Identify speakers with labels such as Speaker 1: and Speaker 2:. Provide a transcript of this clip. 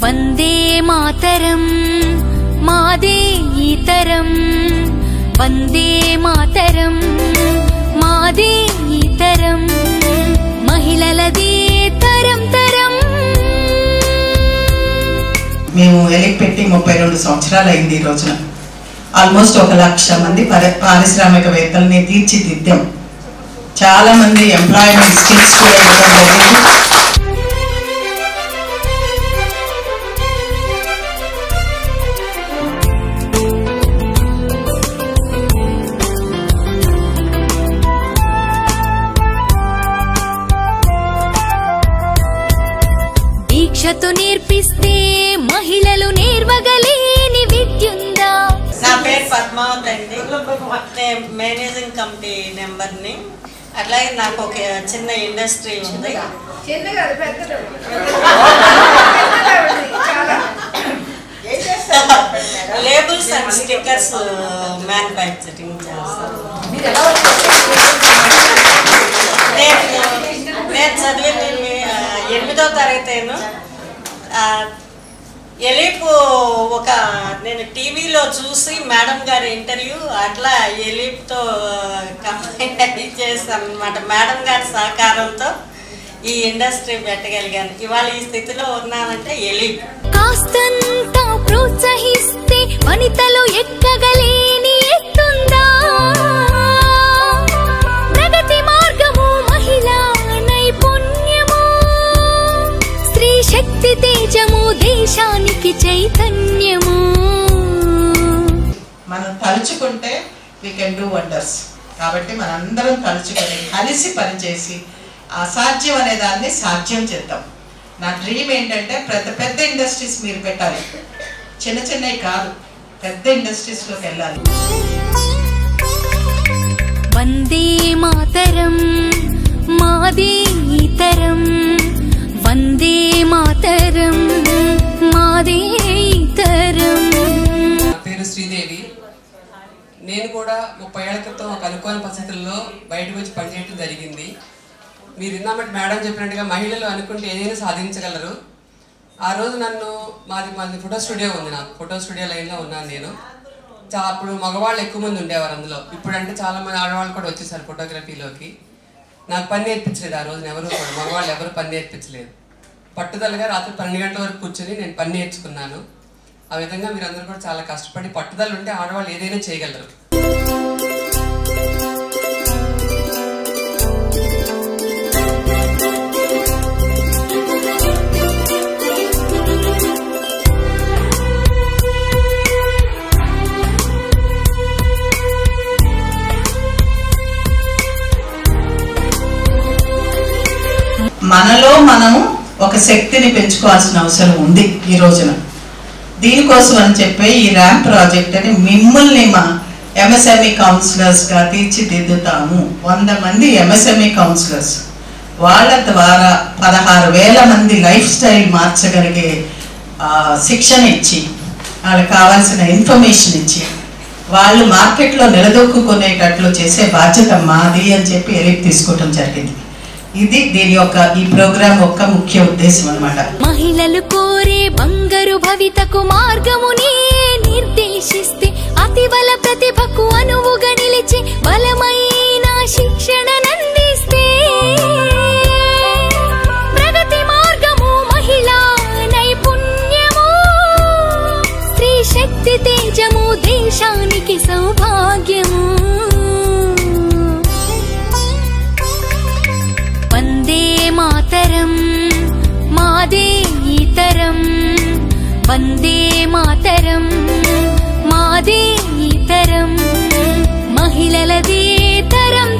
Speaker 1: వందే మాతరం మాదే ఈతరం వందే మాతరం మాదే ఈతరం మహిళలదే తరం తరం.
Speaker 2: మేము ఎలిక్ పెట్టి 32 సంవత్సరాలు అయింది. ఈ రోజున ఆల్మోస్ట్ 1,00,000 మంది పారిశ్రామికవేత్తల్ని తీర్చిదిద్దాం. చాలా మంది ఎంప్లాయ్మెంట్ స్కిల్స్ కూడా ఇవ్వడం జరిగింది.
Speaker 1: దీక్షతో నేర్పిస్తే మహిళలు నేర్వగలేని విద్యుందా?
Speaker 3: నా పేరు పద్మావతి అండి. మేనేజింగ్ కమిటీ మెంబర్ని. అట్లాగే నాకు ఒక చిన్న ఇండస్ట్రీ ఉంది. లేబుల్స్ అండ్ స్టిక్కర్స్ మ్యానుఫ్యాక్చరింగ్ చేస్తాను. నేను చదివింది 8వ తరగతి. ఎలీపు నేను టీవీలో చూసి మేడం గారి ఇంటర్వ్యూ అట్లా ఎలీప్తో కంపెనీ చేస్తాను అనమాట. మేడం గారి సహకారంతో ఈ ఇండస్ట్రీ పెట్టగలిగాను. ఇవాళ ఈ స్థితిలో ఉన్నానంటే ఎలీప్.
Speaker 1: కాస్తంత ప్రోత్సహిస్తే వనితలు ఎక్కగలేని ఎత్తుందా? ప్రగతి మార్గము మహిళా నైపుణ్యము స్త్రీ శక్తి తేజము దేశానికి చైతన్యము.
Speaker 2: మనం తలుచుకుంటే వీ కెన్ డూ వండర్స్. కాబట్టి మనందరం తలుచుకొని కలిసి పనిచేసి అసాధ్యం అనే దాన్ని సాధ్యం చేద్దాం. నా డ్రీమ్ ఏంటంటే పెద్ద ఇండస్ట్రీస్ మీరు పెట్టాలి. చిన్న చిన్నవి కాదు, పెద్ద ఇండస్ట్రీస్లోకి వెళ్ళాలి.
Speaker 1: వందే మాతరం మాదే ఈతరం వందే మాతరం మాదే ఈతరం.
Speaker 4: నా పేరు శ్రీదేవి. నేను కూడా 30 ఏళ్ల క్రితం ఒక అనుకోని పరిస్థితుల్లో బయటకు వచ్చి పనిచేయడం జరిగింది. మీరు ఇందామటి మేడం చెప్పినట్టుగా మహిళలు అనుకుంటే ఏదైనా సాధించగలరు. ఆ రోజు మాది ఫోటో స్టూడియో ఉంది. నాకు ఫోటో స్టూడియో లైన్లో ఉన్నాను నేను. అప్పుడు మగవాళ్ళు ఎక్కువ మంది ఉండేవారు అందులో. ఇప్పుడంటే చాలా మంది ఆడవాళ్ళు కూడా వచ్చేసారు ఫోటోగ్రఫీలోకి. నాకు పని నేర్పించలేదు ఆ రోజున ఎవరు కూడా. మగవాళ్ళు ఎవరు పని నేర్పించలేదు. పట్టుదలగా రాత్రి 12 గంటల వరకు కూర్చొని నేను పని నేర్చుకున్నాను. ఆ విధంగా మీరందరూ కూడా చాలా కష్టపడి పట్టుదల ఉంటే ఆడవాళ్ళు ఏదైనా చేయగలరు.
Speaker 2: మనలో మనం ఒక శక్తిని పెంచుకోవాల్సిన అవసరం ఉంది ఈ రోజున. దీనికోసం అని చెప్పి ఈ ర్యాంప్ ప్రాజెక్ట్ అని మిమ్మల్ని మా ఎంఎస్ఎంఈ కౌన్సిలర్స్గా తీర్చిదిద్దుతాము. 100 మంది ఎంఎస్ఎంఈ కౌన్సిలర్స్. వాళ్ళ ద్వారా 16,000 మంది లైఫ్ స్టైల్ మార్చగలిగే శిక్షణ ఇచ్చి, వాళ్ళకి కావాల్సిన ఇన్ఫర్మేషన్ ఇచ్చి, వాళ్ళు మార్కెట్లో నిలదొక్కునేటట్లు చేసే బాధ్యత మాది అని చెప్పి ఎలిప్ తీసుకోవటం జరిగింది. ఇది ఈ ప్రోగ్రామ్ యొక్క ముఖ్య ఉద్దేశం అన్నమాట.
Speaker 1: మహిళలు కోరే బంగారు భవితకు మార్గముని నిర్దేశిస్తే అతిబల ప్రతిభకు అనువుగా నిలిచి బలమైన శిక్షణనందిస్తే ప్రగతి మార్గము మహిళా నైపుణ్యము స్త్రీ శక్తి తేజము దేశానికి సౌభాగ్యము. వందే మాతరం మాదే ఈతరం వందే మాతరం మాదే ఈతరం మహిళలదే తరం.